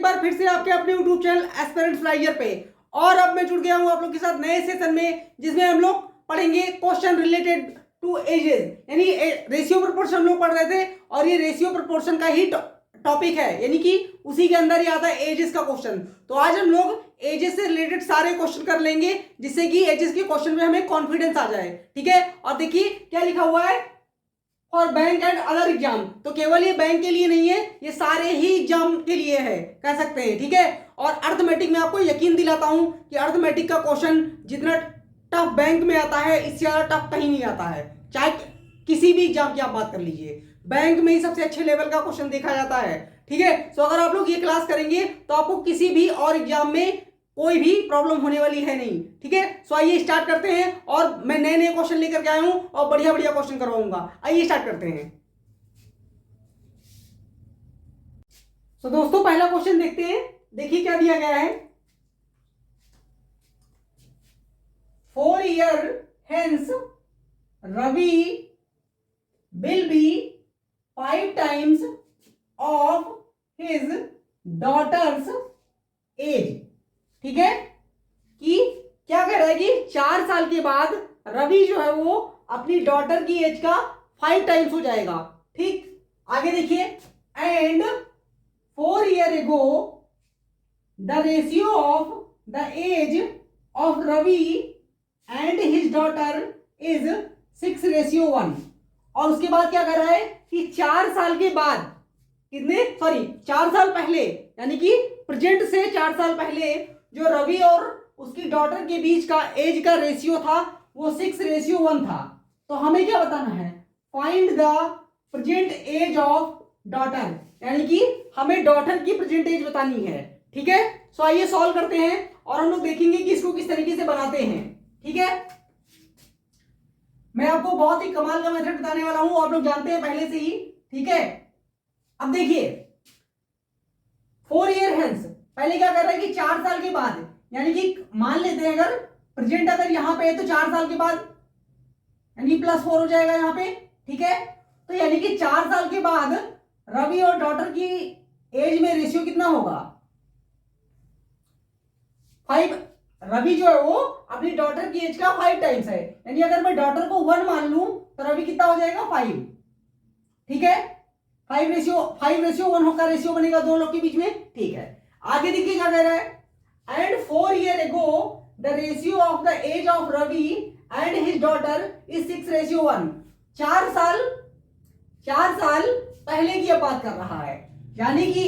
एक बार फिर से आपके अपने यूट्यूब चैनल एस्पिरेंट फ्लाइयर पे। और अब मैं जुड़ गया हूँ आप लोग के साथ नए सेशन में, जिसमें हम लोग पढ़ेंगे क्वेश्चन रिलेटेड टू एजेस, यानी रेशियो प्रोपोर्शन हम लोग पढ़ रहे थे और ये रेशियो प्रोपोर्शन का ही टॉपिक है, यानी कि उसी के अंदर ही आता है एजेस का क्वेश्चन। तो आज हम लोग एजेस से रिलेटेड सारे क्वेश्चन कर लेंगे, जिससे कि एजेस के क्वेश्चन में हमें कॉन्फिडेंस आ जाए। ठीक है, और देखिए क्या लिखा हुआ है, for bank and other exam. तो केवल ये बैंक के लिए नहीं है, ये सारे ही एग्जाम के लिए है, कह सकते हैं। ठीक है, और अर्थमेटिक में आपको यकीन दिलाता हूं कि अर्थमेटिक का क्वेश्चन जितना टफ बैंक में आता है, इससे ज्यादा टफ कहीं नहीं आता है। चाहे किसी भी एग्जाम की आप बात कर लीजिए, बैंक में ही सबसे अच्छे लेवल का क्वेश्चन देखा जाता है। ठीक है, तो अगर आप लोग ये क्लास करेंगे तो आपको किसी भी और एग्जाम में कोई भी प्रॉब्लम होने वाली है नहीं। ठीक है, सो आइए स्टार्ट करते हैं। और मैं नए नए क्वेश्चन लेकर के आया हूं और बढ़िया बढ़िया क्वेश्चन करवाऊंगा। आइए स्टार्ट करते हैं। तो दोस्तों पहला क्वेश्चन देखते हैं। देखिए क्या दिया गया है, 4 year hence Ravi will be 5 times of his daughter's age। ठीक है, कि क्या कह रहा है कि 4 साल के बाद रवि जो है वो अपनी डॉटर की एज का 5 टाइम्स हो जाएगा। ठीक, आगे देखिए, and 4 year ago the ratio of the age of Ravi and his daughter is 6:1। और उसके बाद क्या कर रहा है कि 4 साल के बाद कितने, 4 साल पहले, यानी कि प्रेजेंट से 4 साल पहले जो रवि और उसकी डॉटर के बीच का एज का रेशियो था वो 6:1 था। तो हमें क्या बताना है, find the present age of daughter, यानी कि हमें डॉटर की प्रेजेंट एज बतानी है। ठीक है, सो आइए सॉल्व करते हैं और हम लोग देखेंगे कि इसको किस तरीके से बनाते हैं। ठीक है, मैं आपको बहुत ही कमाल का मेथड बताने वाला हूं, आप लोग जानते हैं पहले से ही। ठीक है, अब देखिए 4 year hence, पहले क्या कर रहा है कि 4 साल के बाद, यानी कि मान लेते हैं अगर प्रेजेंट अगर यहां पे है तो 4 साल के बाद यानी +4 हो जाएगा यहां पे। ठीक है, तो यानी कि 4 साल के बाद रवि और डॉटर की एज में रेशियो कितना होगा, 5। रवि जो है वो अपनी डॉटर की एज का 5 टाइम्स है, यानी अगर मैं डॉटर को 1 मान लूं तो रवि कितना हो जाएगा, 5। ठीक है, 5:1 का रेशियो बनेगा दो लोग के बीच में। ठीक है, आगे देखिए क्या कह रहा है, and 4 year ago the ratio of the age of Ravi and his daughter is 6:1। 4 साल पहले की बात कर रहा है, यानी कि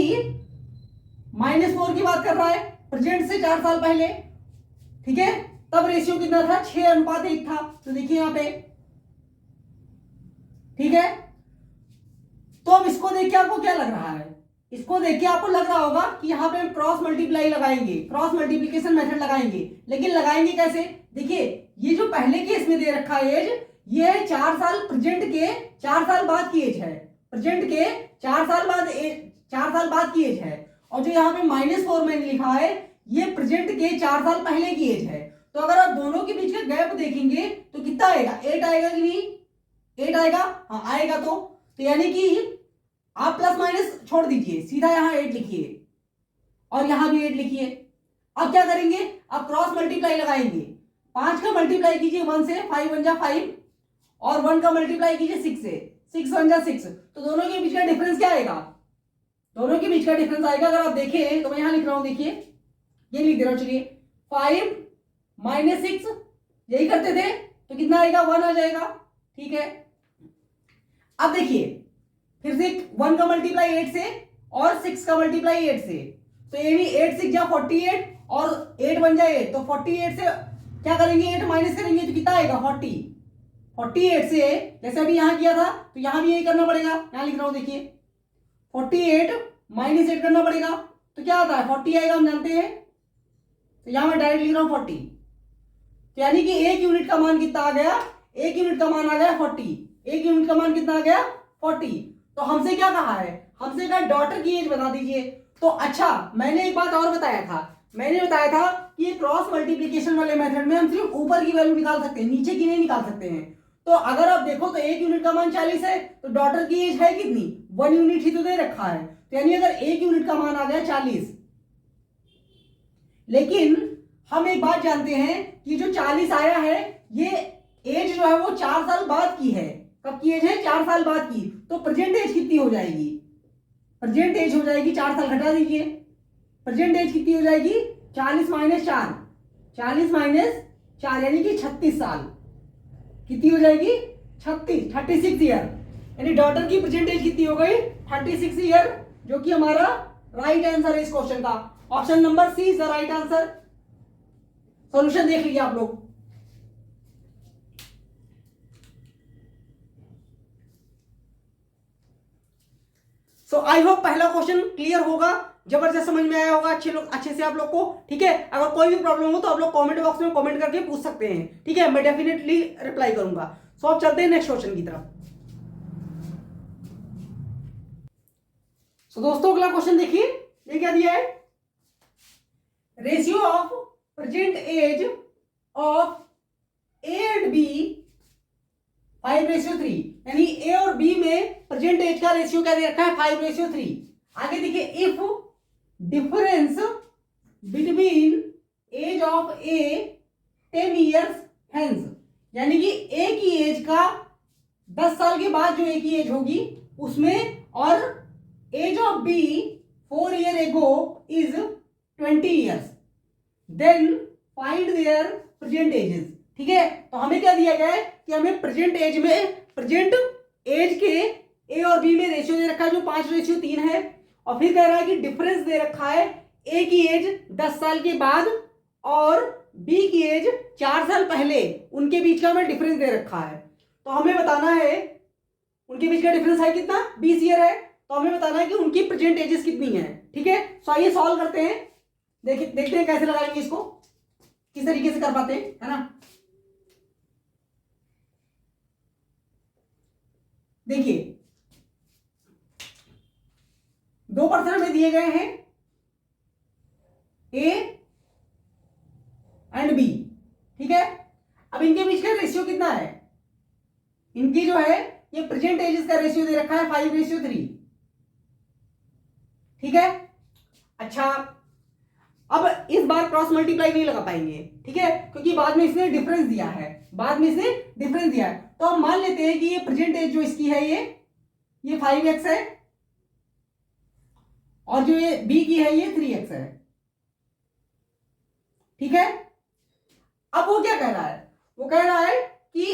-4 की बात कर रहा है, प्रेजेंट से 4 साल पहले। ठीक है, तब रेशियो कितना था, 6:1 था। तो देखिए यहां पे, ठीक है, तो अब इसको देख के आपको क्या लग रहा है, इसको देख के आपको लग रहा होगा कि यहां पे हम क्रॉस मल्टीप्लाई लगाएंगे, क्रॉस मल्टीप्लीकेशन मेथड लगाएंगे। लेकिन लगाएंगे कैसे, देखिए ये जो पहले केस में दे रखा है एज, ये है 4 साल प्रेजेंट के 4 साल बाद की एज है, प्रेजेंट के 4 साल बाद 4 साल बाद की एज है। और जो यहाँ पे -4 मैंने लिखा है ये प्रेजेंट के 4 साल पहले की एज है। तो अगर आप दोनों के बीच का गैप देखेंगे तो कितना आएगा, 8 आएगा कि नहीं, 8 आएगा, हाँ आएगा। तो यानी कि आप प्लस माइनस छोड़ दीजिए, सीधा यहाँ 8 लिखिए और यहाँ भी 8 लिखिए। अब क्या करेंगे, अब क्रॉस मल्टीप्लाई लगाएंगे। 5 का मल्टीप्लाई कीजिए 1 से, 5 1 जा 5, और 1 का मल्टीप्लाई कीजिए 6 से, 6 1 जा 6। तो दोनों के बीच का डिफरेंस क्या आएगा, दोनों के बीच का डिफरेंस आएगा, अगर आप देखें तो मैं यहां लिख रहा हूं, देखिए ये लिख दे रहा हूं, चलिए 5 - 6 यही करते थे तो कितना आएगा, 1 आ जाएगा। ठीक है, अब देखिए फिर से 1 का मल्टीप्लाई 8 से और 6 का मल्टीप्लाई 8 से, तो ये भी 8 6 जा 48 और 8 1 जा 8। तो 48 से क्या करेंगे, 8 माइनस करेंगे तो कितना आएगा, 40। 48 से जैसे अभी यहां किया था तो यहां भी यही करना पड़ेगा, यहां लिख रहा हूं देखिए 48 - 8 करना पड़ेगा तो क्या आता है, 40 आएगा, हम जानते हैं। तो यहां मैं डायरेक्ट लिख रहा हूं 40। तो यानी कि 1 यूनिट का मान कितना आ गया, 1 यूनिट का मान आ गया 40। 1 यूनिट का मान कितना आ गया, 40। तो हमसे क्या कहा है, हमसे कहा डॉटर की एज बता दीजिए। तो अच्छा मैंने एक बात और बताया था, मैंने बताया था कि क्रॉस मल्टीप्लिकेशन वाले मेथड में हम सिर्फ ऊपर की वैल्यू निकाल सकते हैं, नीचे की नहीं निकाल सकते हैं। तो अगर आप देखो तो 1 यूनिट का मान 40 है, तो डॉटर की एज है कितनी, 1 यूनिट ही तो दे रखा है। तो यानी अगर 1 यूनिट का मान आ गया 40, लेकिन हम एक बात जानते हैं कि जो 40 आया है ये एज जो है वो 4 साल बाद की है। कब की एज है? 4 साल बाद की। तो प्रेजेंट एज कितनी हो जाएगी? प्रेजेंट एज हो जाएगी, 4 साल घटा दीजिए, प्रेजेंट एज कितनी हो जाएगी? 40 माइनस 4, 40 माइनस 4 यानी कि 36 साल। कितनी हो जाएगी? 36 ईयर। यानी डॉटर की प्रेजेंट एज कितनी हो गई? 36 ईयर, जो कि हमारा राइट आंसर है इस क्वेश्चन का। Option number C is the right answer. Solution देख लीजिए आप लोग। सो आई होप पहला क्वेश्चन क्लियर होगा, जबरदस्त समझ में आया होगा अच्छे से आप लोग को। ठीक है, अगर कोई भी प्रॉब्लम हो तो आप लोग कमेंट बॉक्स में कमेंट करके पूछ सकते हैं। ठीक है, मैं डेफिनेटली रिप्लाई करूंगा। सो अब चलते हैं नेक्स्ट क्वेश्चन की तरफ। सो दोस्तों अगला क्वेश्चन देखिए, ये क्या दिया है? Ratio of present age of A and B 5:3, यानी ए और बी में प्रेजेंट एज का रेशियो क्या दे रखा है? 5:3। आगे देखिए, if difference between age of A 10 years hence, यानी कि ए की एज का 10 साल के बाद जो ए की एज होगी उसमें, और age of B 4 year ago is 20 years, then find their present ages. ठीक है, तो हमें क्या दिया गया है कि हमें प्रेजेंट एज के ए और बी में रेशियो दे रखा है जो 5:3 है, और फिर कह रहा है कि डिफरेंस दे रखा है ए की एज 10 साल के बाद और बी की एज 4 साल पहले, उनके बीच का हमें डिफरेंस दे रखा है। तो हमें बताना है उनके बीच का डिफरेंस है कितना? 20 ईयर है। तो हमें बताना है कि उनकी प्रेजेंट एजेस कितनी है। ठीक है, सो आइए सॉल्व करते हैं, देखते हैं कैसे लगाएंगे इसको, किस तरीके से कर पाते हैं, है ना। देखिए 2 पर्सन में दिए गए हैं, ए एंड बी। ठीक है, अब इनके बीच का रेशियो कितना है? इनकी जो है ये प्रेजेंट एजेस का रेशियो दे रखा है 5:3। ठीक है, अच्छा अब इस बार क्रॉस मल्टीप्लाई नहीं लगा पाएंगे। ठीक है, क्योंकि बाद में इसने डिफरेंस दिया है, तो हम मान लेते हैं कि ये प्रेजेंट एज जो इसकी है ये 5x है, और जो ये बी की है ये 3x है। ठीक है, अब वो क्या कह रहा है? वो कह रहा है कि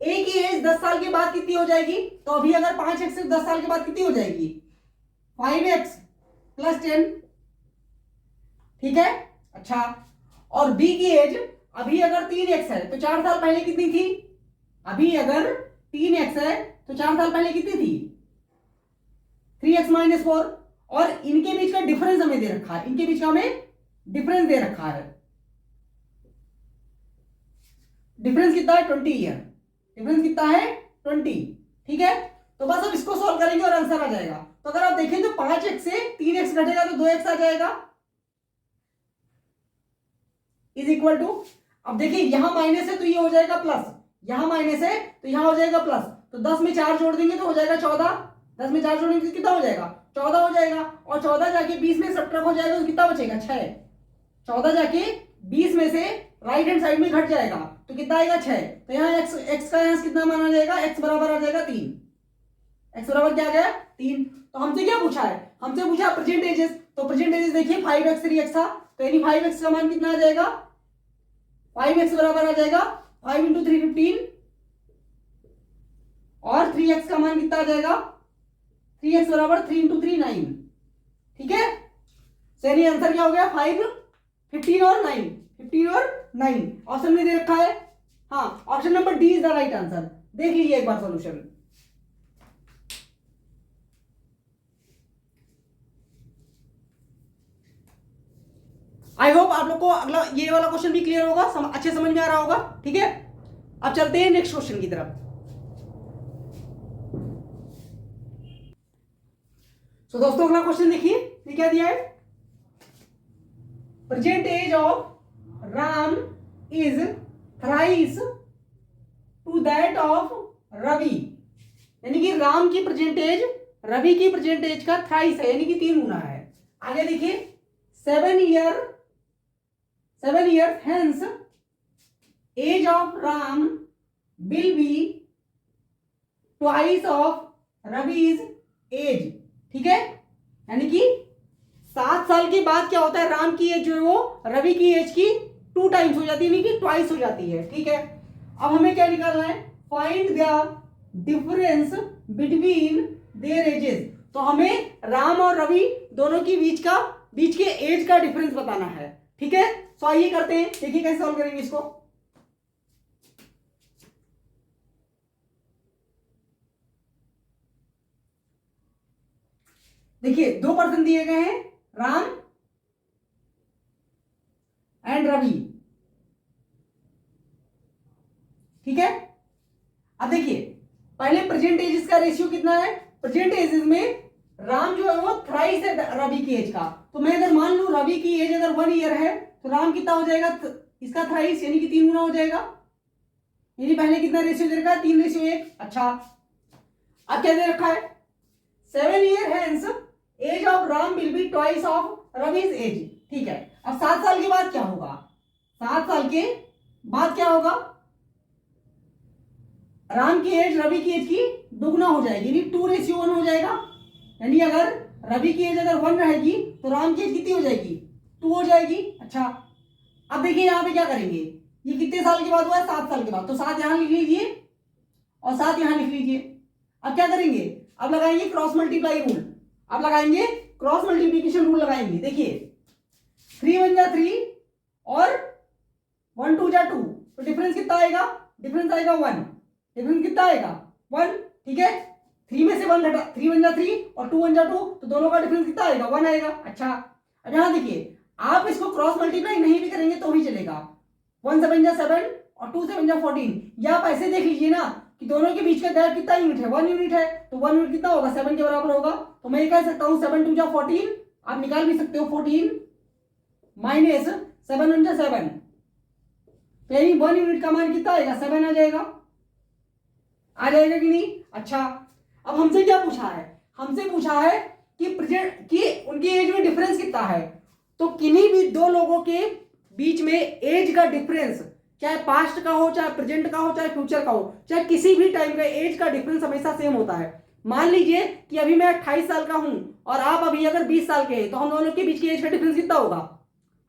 ए की एज 10 साल के बाद कितनी हो जाएगी? तो अभी अगर 5x से 10 साल के बाद कितनी हो जाएगी? 5x + 10। ठीक है, अच्छा, और बी की एज अभी अगर 3x है तो 4 साल पहले कितनी थी? अभी अगर 3x है तो 4 साल पहले कितनी थी? 3x - 4। और इनके बीच का डिफरेंस हमें दे रखा है, इनके बीच का हमें डिफरेंस दे रखा है। डिफरेंस कितना है? 20 ईयर। डिफरेंस कितना है? 20। ठीक है, तो बस अब इसको सॉल्व करेंगे और आंसर आ जाएगा। तो अगर आप देखें तो 5x से 3x घटेगा तो 2x आ जाएगा, इज इक्वल टू, अब देखिए यहां माइनस है तो ये हो जाएगा प्लस, यहां माइनस है तो यहां हो जाएगा प्लस। तो 10 में 4 जोड़ देंगे तो हो जाएगा 14, 10 में 4 जोड़ेंगे तो कितना हो जाएगा? 14 हो जाएगा, और 14 जाके 20 में सब्ट्रैक्ट हो जाएगा तो कितना बचेगा? 6। 14 जाके 20 में से राइट हैंड साइड में घट जाएगा तो कितना आएगा? 6। तो यहाँ x का यहाँ कितना माना जाएगा? x बराबर आ जाएगा 3। x बराबर क्या आ गया? 3। तो हमसे क्या पूछा है? हमसे पूछा प्रेजेंट एजेस। तो प्रेजेंट एजेस देखिए 5x 3x था, तो यानी 5x का मान कितना आ जाएगा? 5x बराबर आ जाएगा 5 × 3 15, और 3x का मान कितना आ जाएगा? 3x बराबर 3 × 3 9। ठीक है, यानी आंसर क्या हो गया? 5 15 और 9, 15 और 9 ऑप्शन में दे रखा है। हाँ, option number D is the right answer. देख लीजिए एक बार सॉल्यूशन। आई होप आप लोग को अगला ये वाला क्वेश्चन भी क्लियर होगा, अच्छे समझ में आ रहा होगा। ठीक है, अब चलते हैं नेक्स्ट क्वेश्चन की तरफ। तो दोस्तों अगला क्वेश्चन देखिए, ये क्या दिया है? Present age of Ram is thrice to that of Ravi, यानी कि राम की प्रेजेंट एज रवि की प्रेजेंट एज का थ्राइस है, यानी कि 3 गुना है। आगे देखिए 7 year 7 years hence age of Ram will be twice of Ravi's age। ठीक है, यानी कि 7 साल के बाद क्या होता है, राम की एज जो है वो रवि की एज की 2 टाइम्स हो जाती है, यानी कि ट्वाइस हो जाती है। ठीक है, अब हमें क्या निकालना है, find the difference between their ages. तो हमें राम और रवि दोनों की बीच के एज का डिफरेंस बताना है। ठीक है, सो आइए करते हैं, देखिए कैसे सॉल्व करेंगे इसको। देखिए 2 पर्सन दिए गए हैं, राम एंड रवि। ठीक है, अब देखिए पहले प्रेजेंट एजेस का रेशियो कितना है, प्रेजेंट एजेस में राम जो है वो थ्राइस है रवि की एज का। तो मैं अगर मान लू रवि की एज अगर 1 ईयर है तो राम कितना हो जाएगा, इसका थ्राइस यानी कि 3 गुना हो जाएगा। यानी पहले कितना रेशियो दे रखा है, 3:1। अच्छा, अब क्या दे रखा है, 7 year hence age of Ram will be twice of Ravi's age. ठीक है, अब 7 साल के बाद क्या होगा, 7 साल के बाद क्या होगा, राम की एज रवि की एज की दुगना हो जाएगी, यानी 2:1 हो जाएगा। यानी अगर रवि की एज अगर 1 रहेगी तो राम की एज कितनी हो जाएगी, 2 हो जाएगी। अच्छा, अब देखिए यहां पे क्या करेंगे, ये कितने साल के बाद हुआ है, 7 साल के बाद, तो 7 यहां लिख लीजिए और 7 यहां लिख लीजिए। अब क्या करेंगे, अब लगाएंगे क्रॉस मल्टीप्लाई रूल। अब लगाएंगे क्रॉस मल्टीप्लीकेशन रूल लगाएंगे। देखिए 3 1 जा 3 और 1 2 जा 2, तो डिफरेंस कितना आएगा, डिफरेंस आएगा 1। डिफरेंस कितना आएगा 1। ठीक है, 3 में से 1 घटा, 3 1 जा 3 और 2 1 जा 2, तो दोनों का डिफरेंस कितना आएगा 1 आएगा। अच्छा, अब यहां देखिए आप इसको क्रॉस मल्टीप्लाई नहीं भी करेंगे तो भी चलेगा, 1 7 जा 7 और 2 7 जा 14। या आप ऐसे देख लीजिए ना कि दोनों के बीच का गैप कितना यूनिट है, 1 यूनिट है, तो 1 यूनिट कितना होगा, 7 के बराबर होगा। तो मैं ये कह सकता हूं 7 2 जा 14, आप निकाल भी सकते हो 14 माइनस 7 1 जा 7, तो यानी 1 यूनिट का मान कितना आएगा, 7 आ जाएगा, आ जाएगा कि नहीं। अच्छा, अब हमसे क्या पूछा है, हमसे पूछा है कि प्रेजेंट की उनकी एज में डिफरेंस कितना है। तो किन्हीं भी दो लोगों के बीच में एज का डिफरेंस, चाहे पास्ट का हो, चाहे प्रेजेंट का हो, चाहे फ्यूचर का हो, चाहे किसी भी टाइम का, एज का डिफरेंस हमेशा सेम होता है। मान लीजिए कि अभी मैं 28 साल का हूं और आप अभी अगर 20 साल के हैं, तो हम दोनों के बीच की एज का डिफरेंस कितना होगा,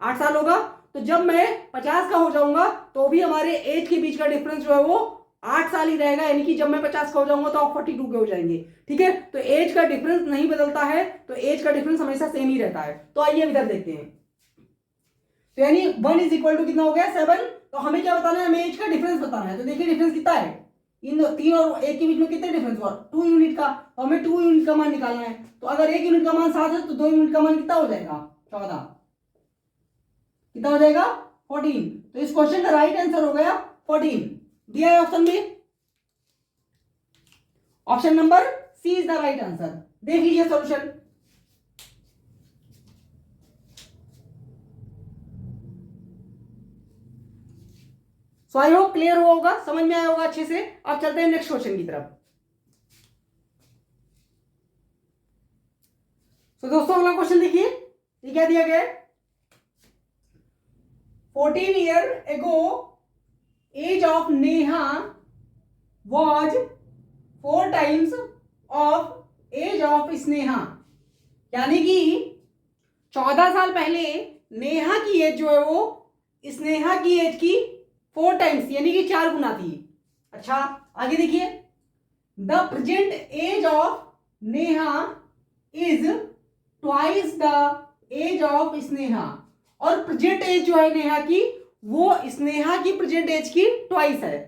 8 साल होगा। तो जब मैं 50 का हो जाऊंगा तो भी हमारे एज के बीच का डिफरेंस जो है वो 8 साल ही रहेगा, यानी कि जब मैं 50 का हो जाऊंगा तो आप 42 के हो जाएंगे। ठीक है, तो एज का डिफरेंस नहीं बदलता है, तो एज का डिफरेंस हमेशा सेम ही रहता है। तो आइए इधर देखते हैं, तो यानी 1 इज इक्वल टू कितना हो गया 7। तो हमें क्या बताना है, हमें एज का डिफरेंस बताना है। तो देखिए डिफरेंस कितना है, इन 3 और 1 के बीच में कितने डिफरेंस हुआ, 2 यूनिट का। तो हमें 2 यूनिट का मान निकालना है। तो अगर 1 यूनिट का मान 7 है तो 2 यूनिट का मान कितना हो जाएगा, 14। कितना हो जाएगा 14। तो इस क्वेश्चन का राइट आंसर हो गया 14, दिया है ऑप्शन में, option number C is the right answer. देख लीजिए solution. So I hope clear हुआ होगा, समझ में आया होगा अच्छे से। अब चलते हैं नेक्स्ट क्वेश्चन की तरफ। तो दोस्तों अगला क्वेश्चन देखिए, ये क्या दिया गया है, 14 year ago age of Neha was 4 times of age of Sneha. यानी कि 14 साल पहले नेहा की एज जो है वो स्नेहा की एज की 4 टाइम्स यानी कि 4 गुना थी। अच्छा, आगे देखिए, the present age of Neha is twice the age of Sneha. और प्रेजेंट एज जो है नेहा की, वो स्नेहा की प्रेजेंट एज की ट्वाइस है।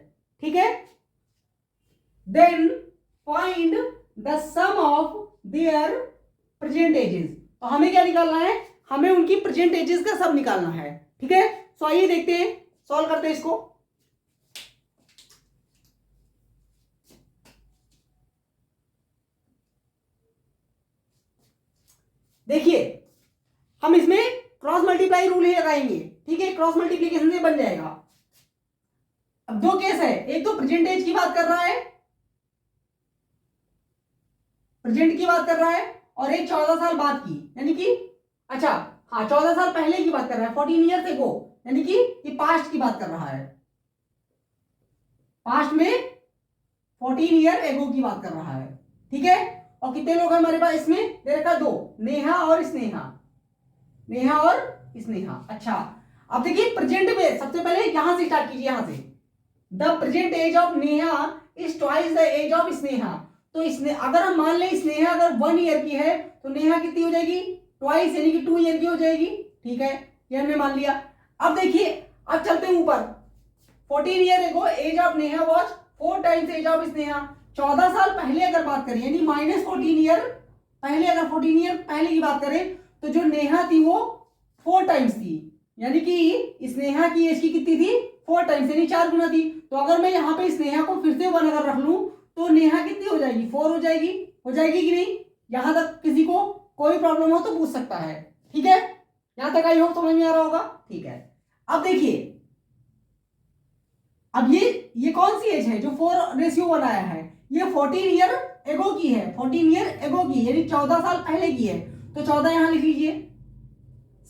ठीक है, then find the sum of their present ages. तो हमें क्या निकालना है, हमें उनकी प्रेजेंट एजेस का सब निकालना है। ठीक है, सो आइए देखते हैं, सॉल्व करते हैं इसको। देखिए हम इसमें क्रॉस मल्टीप्लाई रूल ही लगाएंगे। ठीक है, क्रॉस मल्टीप्लीकेशन से बन जाएगा। अब 2 केस है, एक तो प्रेजेंट एज की बात कर रहा है, प्रेजेंट की बात कर रहा है, और एक 14 साल बाद की, यानी कि अच्छा हाँ 14 साल पहले की बात कर रहा है, 14 ईयर्स एगो। यानी कि ये पास्ट की बात कर रहा है, पास्ट में 14 ईयर एगो की बात कर रहा है, ठीक है। और कितने लोग हैं हमारे पास इसमें दे रखा? 2, नेहा और स्नेहा, नेहा और स्नेहा। अच्छा, अब देखिए प्रेजेंट में सबसे पहले यहां से स्टार्ट कीजिए, यहां से the present age of Neha is twice the age of Sneha. तो इसने अगर हम मान लें स्नेहा अगर 1 ईयर की है तो नेहा कितनी हो जाएगी? ट्वाइस, यानी कि 2 ईयर की हो जाएगी, ठीक है, ये हमने मान लिया। अब देखिए, अब चलते हैं ऊपर। 14 year ago age of Neha was 4 times age of Sneha. 14 साल पहले अगर बात करें, यानी -14 ईयर पहले, अगर 14 ईयर पहले की बात करें तो जो नेहा थी वो 4 टाइम्स थी, यानी कि स्नेहा की एज की कितनी थी? 4 टाइम्स, यानी 4 गुना थी। तो अगर मैं यहाँ पे स्नेहा को फिर से 1 अगर रख लूं तो नेहा कितनी हो जाएगी? 4 हो जाएगी। हो जाएगी कि नहीं? यहां तक किसी को कोई प्रॉब्लम हो तो पूछ सकता है, ठीक है। यहां तक आई होप समझ में आ रहा होगा, ठीक है। अब देखिए, अब ये कौन सी एज है जो 4:1 आया है? ये 14 ईयर एगो की है, 14 ईयर एगो की, यानी 14 साल पहले की है। तो 14 यहां लिख लीजिए।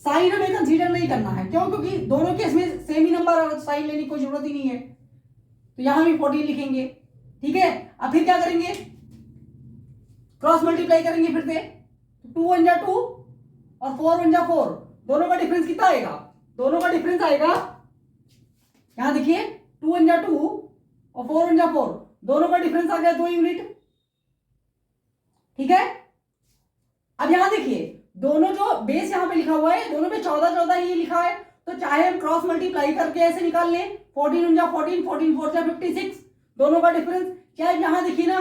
साइन हमें कंसीडर नहीं करना है, क्यों? क्योंकि दोनों केस में सेम ही नंबर और साइन लेने की कोई जरूरत ही नहीं है। तो यहां भी 14 लिखेंगे, ठीक है। अब फिर क्या करेंगे? क्रॉस मल्टीप्लाई करेंगे फिर से। 2 1 जा 2 और 4 1 जा 4। दोनों का डिफरेंस कितना आएगा? दोनों का डिफरेंस आएगा, यहां देखिए, 2 1 जा 2 और 4 1 जा 4। दोनों का डिफरेंस आ गया 2 यूनिट, ठीक है। अब यहां देखिए, दोनों जो बेस यहां पे लिखा हुआ है, दोनों पे 14 14 ही लिखा है। तो चाहे हम क्रॉस मल्टीप्लाई करके ऐसे निकाल लें, 14 1 जा 14, 14 4 जा 56। दोनों का डिफरेंस, चाहे यहां देखिए ना,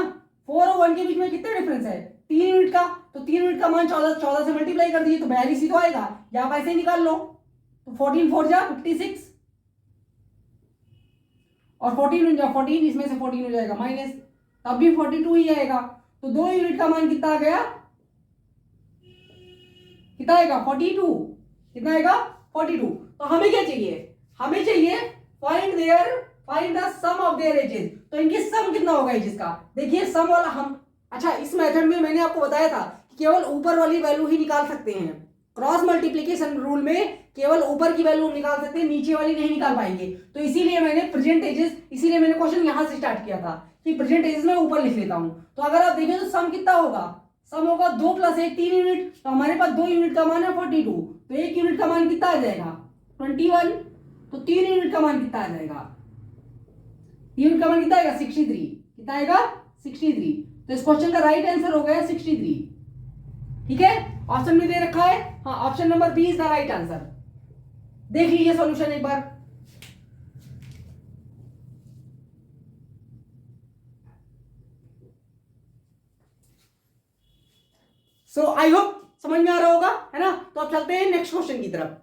4 और 1 के बीच में कितना डिफरेंस है? 3 यूनिट का। तो 3 यूनिट का मान 14 14 से मल्टीप्लाई कर दीजिए तो 42 ही तो आएगा, या आप ऐसे ही निकाल लो। तो 14 4 जा 56 और 14 1 जा 14, इसमें से 14 हो जाएगा माइनस, तब भी 42 ही आएगा। तो 2 यूनिट का मान कितना आ गया? कितना आएगा? 42। कितना आएगा? 42। तो हमें क्या चाहिए? हमें चाहिए find the sum of their ages. तो इनकी सम कितना होगा एजेस का? देखिए सम वाला हम, अच्छा, इस मेथड में मैंने आपको बताया था कि केवल ऊपर वाली वैल्यू ही निकाल सकते हैं। क्रॉस मल्टीप्लीकेशन रूल में केवल ऊपर की वैल्यू निकाल सकते हैं, नीचे वाली नहीं निकाल पाएंगे। तो इसीलिए मैंने प्रेजेंट एजेस, इसीलिए मैंने क्वेश्चन यहां से स्टार्ट किया था कि प्रेजेंट एजेस में ऊपर लिख लेता हूं। तो अगर आप देखें तो सम कितना होगा? सम होगा 2 + 1 3 यूनिट। तो हमारे पास 2 यूनिट का मान है 42, तो 1 यूनिट का मान कितना आ जाएगा? 21। तो 3 यूनिट का मान कितना आ जाएगा? यूनिट का मान कितना आएगा? 63। कितना आएगा? 63। तो इस क्वेश्चन का राइट आंसर हो गया 63, ठीक है। ऑप्शन में दे रखा है, हाँ, option number B is the right answer. देख लीजिए सॉल्यूशन एक बार। सो आई होप समझ में आ रहा होगा, है ना। तो अब चलते हैं नेक्स्ट क्वेश्चन की तरफ।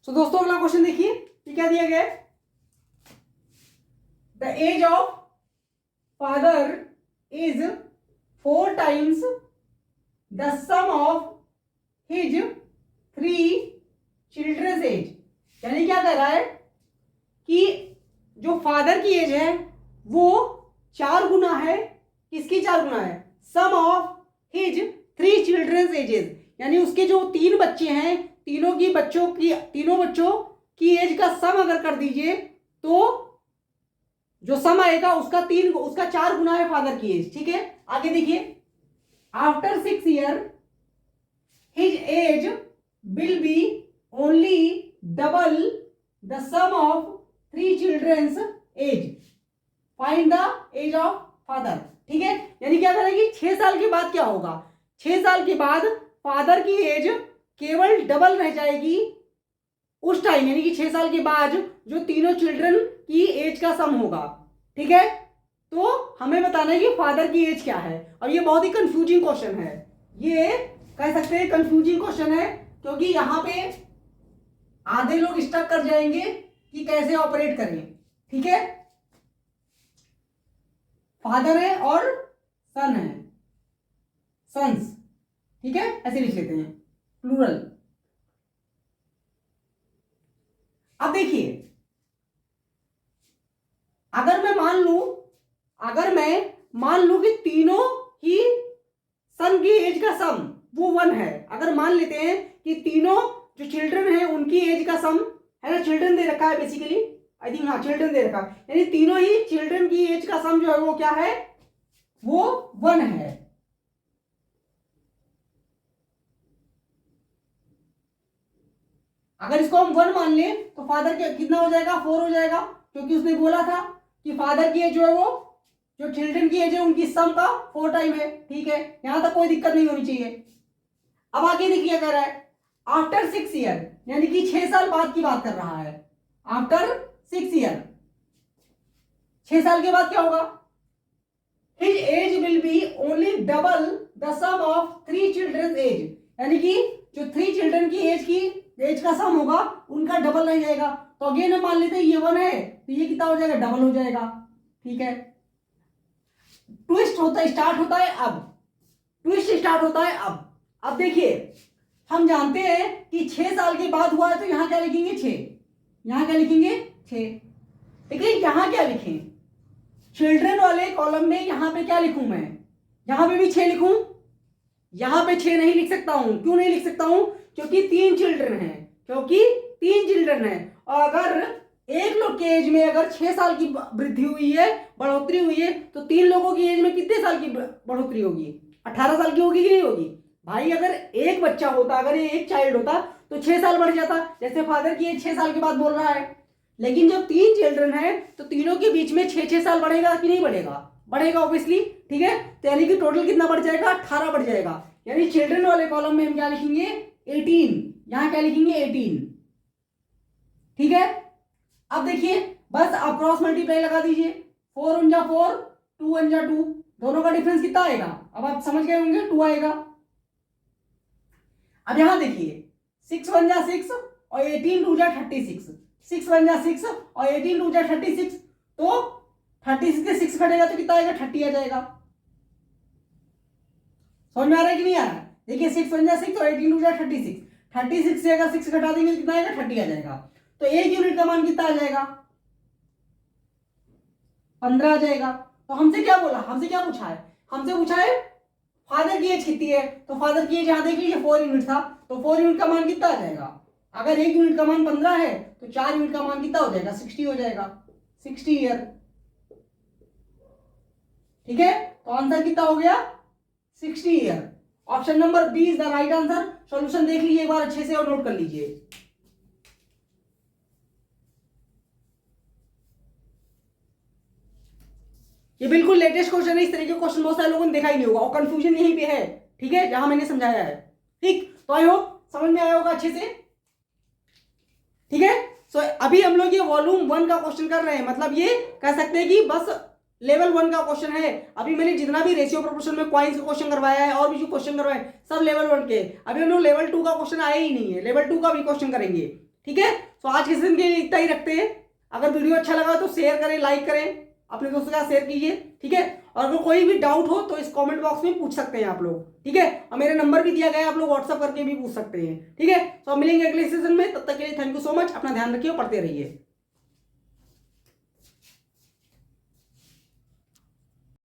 तो दोस्तों अगला क्वेश्चन देखिए, ये क्या दिया गया है? The age of father is 4 times the sum of his 3 childrens age. यानी क्या कह रहा है कि जो फादर की एज है वो 4 गुना है, किसकी 4 गुना है? सम ऑफ हिज 3 चिल्ड्रंस एजेस, यानी उसके जो 3 बच्चे हैं, तीनों बच्चों की एज का सम अगर कर दीजिए तो जो सम आएगा उसका 4 गुना है फादर की एज, ठीक है। आगे देखिए, after 6 year his age will be only double the sum of 3 childrens age, find the age of father, ठीक है। यानी क्या करेंगे? 6 साल के बाद क्या होगा? 6 साल के बाद फादर की एज केवल डबल रह जाएगी उस टाइम, यानी कि 6 साल के बाद जो तीनों चिल्ड्रन की एज का सम होगा, ठीक है। तो हमें बताना है कि फादर की एज क्या है। और ये बहुत ही कंफ्यूजिंग क्वेश्चन है, ये कह सकते हैं कंफ्यूजिंग क्वेश्चन है, क्योंकि यहां पे आधे लोग स्टक कर जाएंगे कि कैसे ऑपरेट करें, ठीक है। फादर है और सन है, सन्स, ठीक है, ऐसे लिख लेते हैं प्लूरल। अब देखिए, अगर मैं मान लूं कि तीनों ही सन की एज का सम वो 1 है। अगर मान लेते हैं कि तीनों जो चिल्ड्रन है उनकी एज का सम है ना, चिल्ड्रन दे रखा है बेसिकली, आई थिंक हाँ चिल्ड्रन दे रखा है, यानी तीनों ही चिल्ड्रन की एज का सम जो है वो क्या है, वो 1 है। अगर इसको हम 1 मान लें तो फादर के कितना हो जाएगा, 4 हो जाएगा, क्योंकि उसने बोला था कि फादर की एज जो है वो जो चिल्ड्रन की एज है उनकी सम का 4 टाइम है। ठीक है, यहां तक कोई दिक्कत नहीं होनी चाहिए। अब आगे देखिए क्या कह रहा है, आफ्टर 6 ईयर, यानी कि 6 साल बाद की बात कर रहा है। आफ्टर 6 ईयर, 6 साल के बाद क्या होगा, his age will be only double the sum of 3 children age, यानी कि जो 3 चिल्ड्रन की एज का सम होगा उनका डबल रह जाएगा। तो अगेन हम मान लेते हैं ये 1 है तो ये कितना हो जाएगा, डबल हो जाएगा। ठीक है, ट्विस्ट होता है, स्टार्ट होता है अब, ट्विस्ट स्टार्ट होता है अब देखिए हम जानते हैं कि 6 साल के बाद हुआ है तो यहां क्या लिखेंगे, 6, यहां क्या लिखेंगे 6। लेकिन यहां क्या लिखें, चिल्ड्रन वाले कॉलम में यहां पे क्या लिखूं मैं, यहां पे भी 6 लिखूं, यहां पे 6 नहीं लिख सकता हूं। क्यों नहीं लिख सकता हूं, क्योंकि 3 चिल्ड्रन हैं, क्योंकि 3 चिल्ड्रन हैं। और अगर एक लोग के एज में अगर 6 साल की वृद्धि हुई है, बढ़ोतरी हुई है, तो 3 लोगों की एज में कितने साल की बढ़ोतरी होगी, 18 साल की होगी कि नहीं होगी भाई। अगर एक बच्चा होता, अगर ये एक चाइल्ड होता तो 6 साल बढ़ जाता, जैसे फादर की एज 6 साल के बाद बोल रहा है। लेकिन जब 3 चिल्ड्रन है तो तीनों के बीच में 6-6 साल बढ़ेगा कि नहीं बढ़ेगा, बढ़ेगा ऑब्वियसली। ठीक है, तो यानी कि टोटल कितना बढ़ जाएगा, 18 बढ़ जाएगा। यानी चिल्ड्रन वाले कॉलम में हम क्या लिखेंगे, 18, यहां क्या लिखेंगे 18। ठीक है, अब देखिए बस आप क्रॉस मल्टीप्लाई लगा दीजिए, 4 × 4, 2 × 2, दोनों का डिफरेंस कितना आएगा, अब आप समझ गए होंगे, 2 आएगा। अब यहां देखिए 6 × 6 और 18 × 36, 6 × 6 और 18 × 36, तो 36 के 6 कटेगा तो कितना आएगा, 30 आ जाएगा। समझ में आ रहा है कि नहीं आ रहा है, देखिए 6 × 6 और 18 × 36, 36 से अगर 6 घटा देंगे कितना आएगा, 30 आ जाएगा। तो एक यूनिट का मान कितना आ जाएगा, 15 आ जाएगा। तो हमसे क्या बोला, हमसे क्या पूछा है, हमसे पूछा है फादर की एज कितनी है, तो फादर की एज यहां देख लीजिए 4 यूनिट था, तो 4 यूनिट का मान कितना आ जाएगा, अगर एक यूनिट का मान 15 है तो 4 यूनिट का मान कितना हो जाएगा, 60 हो जाएगा, 60 ईयर। ठीक है, तो आंसर कितना हो गया, 60 year. Option number B is the right answer. Solution देख लीजिए एक बार अच्छे से और नोट कर लीजिए। ये बिल्कुल लेटेस्ट क्वेश्चन है, इस तरह के क्वेश्चन बहुत सारे लोगों ने देखा ही नहीं होगा और कंफ्यूजन यहीं पे है। ठीक है, जहां मैंने समझाया है। ठीक, तो आई होप समझ में आया होगा अच्छे से। ठीक है, सो अभी हम लोग ये वॉल्यूम 1 का क्वेश्चन कर रहे हैं, मतलब ये कह सकते हैं कि बस लेवल 1 का क्वेश्चन है। अभी मैंने जितना भी रेशियो प्रोपोर्शन में कॉइन्स का क्वेश्चन करवाया है और भी जो क्वेश्चन करवाए सब लेवल 1 के। अभी हम लोग लेवल 2 का क्वेश्चन आया ही नहीं है, लेवल 2 का भी क्वेश्चन करेंगे। ठीक है, तो आज के दिन के लिए इतना ही रखते हैं। अगर वीडियो अच्छा लगा तो शेयर करें, लाइक करें, अपने दोस्तों के साथ शेयर कीजिए। ठीक है, और अगर कोई भी डाउट हो तो इस कमेंट बॉक्स में पूछ सकते हैं आप लोग। ठीक है, और मेरे नंबर भी दिया गया है, आप लोग व्हाट्सअप करके भी पूछ सकते हैं। ठीक है, तो मिलेंगे अगले सेशन में, तब तक के लिए थैंक यू सो मच, अपना ध्यान रखिए और पढ़ते रहिए।